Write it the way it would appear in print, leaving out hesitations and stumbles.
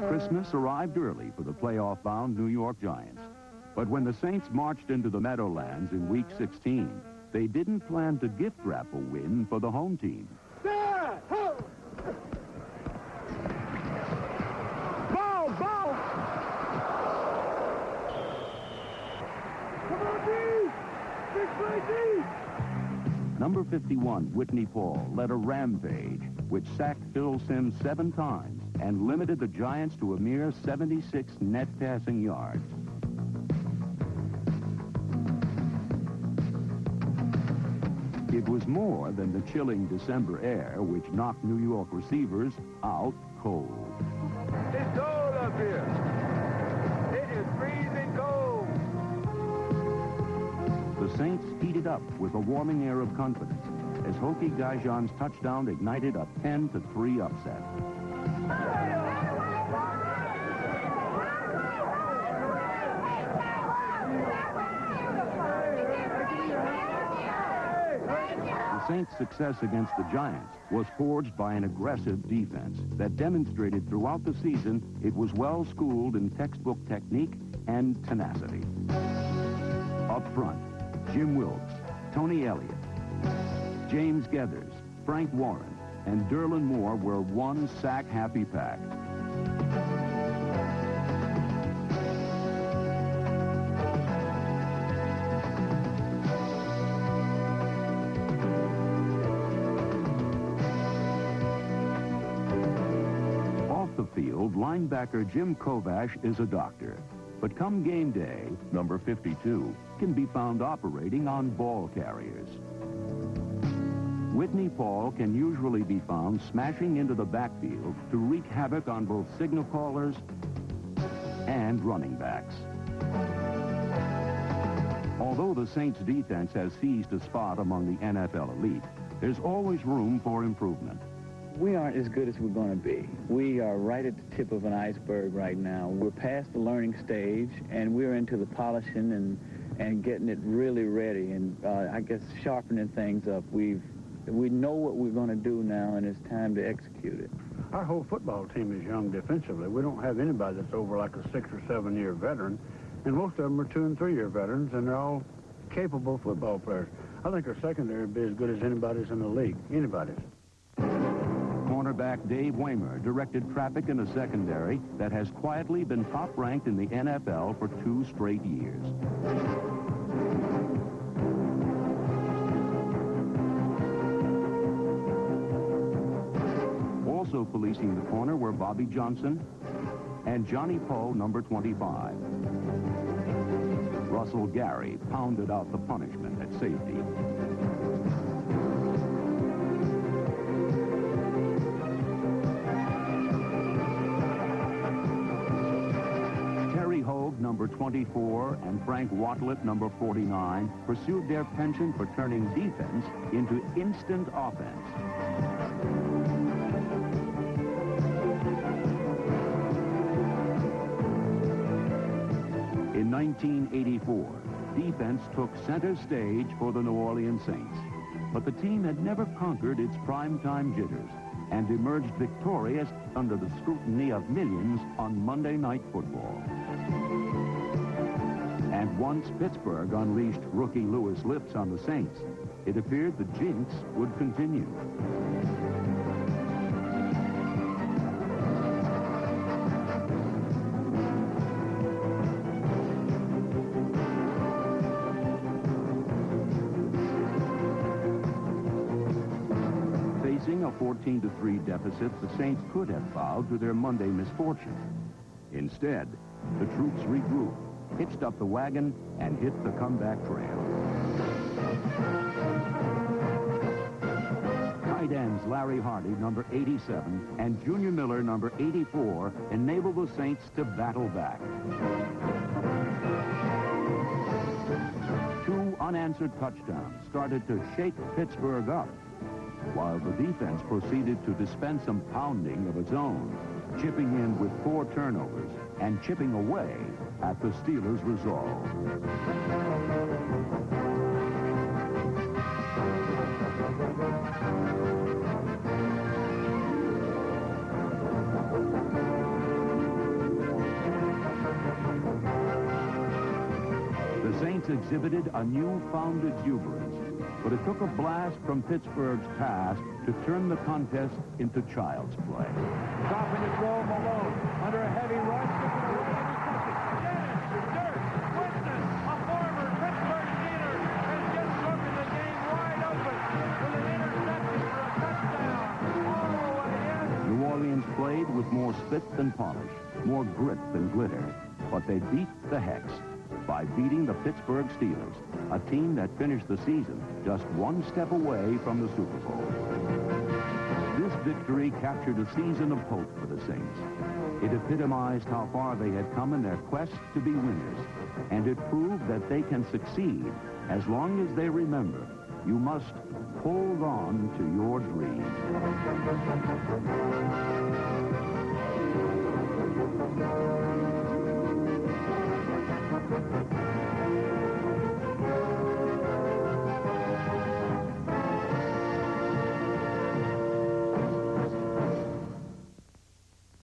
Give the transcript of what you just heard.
Christmas arrived early for the playoff-bound New York Giants. But when the Saints marched into the Meadowlands in Week 16, they didn't plan to gift wrap a win for the home team. Ball, ball! Come on, D! Big play, D! Number 51, Whitney Paul, led a rampage, which sacked Phil Simms 7 times and limited the Giants to a mere 76 net passing yards. It was more than the chilling December air, which knocked New York receivers out cold. It's cold up here. It is freezing cold. The Saints heated up with a warming air of confidence as Hokie Guyjon's touchdown ignited a 10-3 upset. The Saints' success against the Giants was forged by an aggressive defense that demonstrated throughout the season it was well schooled in textbook technique and tenacity. Up front, Jim Wilkes, Tony Elliott, James Gethers, Frank Warren, and Derlin Moore were one sack-happy pack. Off the field, linebacker Jim Kovash is a doctor. But come game day, number 52 can be found operating on ball carriers. Whitney Paul can usually be found smashing into the backfield to wreak havoc on both signal callers and running backs. Although the Saints' defense has seized a spot among the NFL elite, there's always room for improvement. We aren't as good as we're going to be. We are right at the tip of an iceberg right now. We're past the learning stage, and we're into the polishing and getting it really ready, and I guess sharpening things up. We know what we're going to do now, and it's time to execute it. Our whole football team is young defensively. We don't have anybody that's over like a 6 or 7 year veteran, and most of them are 2 and 3 year veterans, and they're all capable football players. I think our secondary will be as good as anybody's in the league. Anybody's. Cornerback Dave Waymer directed traffic in a secondary that has quietly been top-ranked in the NFL for 2 straight years. Also policing the corner were Bobby Johnson and Johnny Poe, number 25. Russell Gary pounded out the punishment at safety. Number 24 and Frank Watlett, number 49, pursued their penchant for turning defense into instant offense. In 1984, defense took center stage for the New Orleans Saints, but the team had never conquered its primetime jitters and emerged victorious under the scrutiny of millions on Monday Night Football. And once Pittsburgh unleashed rookie Louis Lips on the Saints, it appeared the jinx would continue. Facing a 14-3 deficit, the Saints could have bowed to their Monday misfortune. Instead, the troops regrouped, hitched up the wagon, and hit the comeback trail. Tight ends Larry Hardy, number 87, and Junior Miller, number 84, enabled the Saints to battle back. 2 unanswered touchdowns started to shake Pittsburgh up, while the defense proceeded to dispense some pounding of its own, chipping in with 4 turnovers and chipping away at the Steelers' resolve. Saints exhibited a newfound exuberance, but it took a blast from Pittsburgh's pass to turn the contest into child's play. Stopping to throw Malone under a heavy rush. Dennis, Dirk, Winston, a former Pittsburgh Steeler, has just broken the game wide open with an interception for a touchdown. All the way in. New Orleans played with more spit than polish, more grit than glitter, but they beat the Hex by beating the Pittsburgh Steelers, a team that finished the season just one step away from the Super Bowl. This victory captured a season of hope for the Saints. It epitomized how far they had come in their quest to be winners, and it proved that they can succeed as long as they remember you must hold on to your dreams.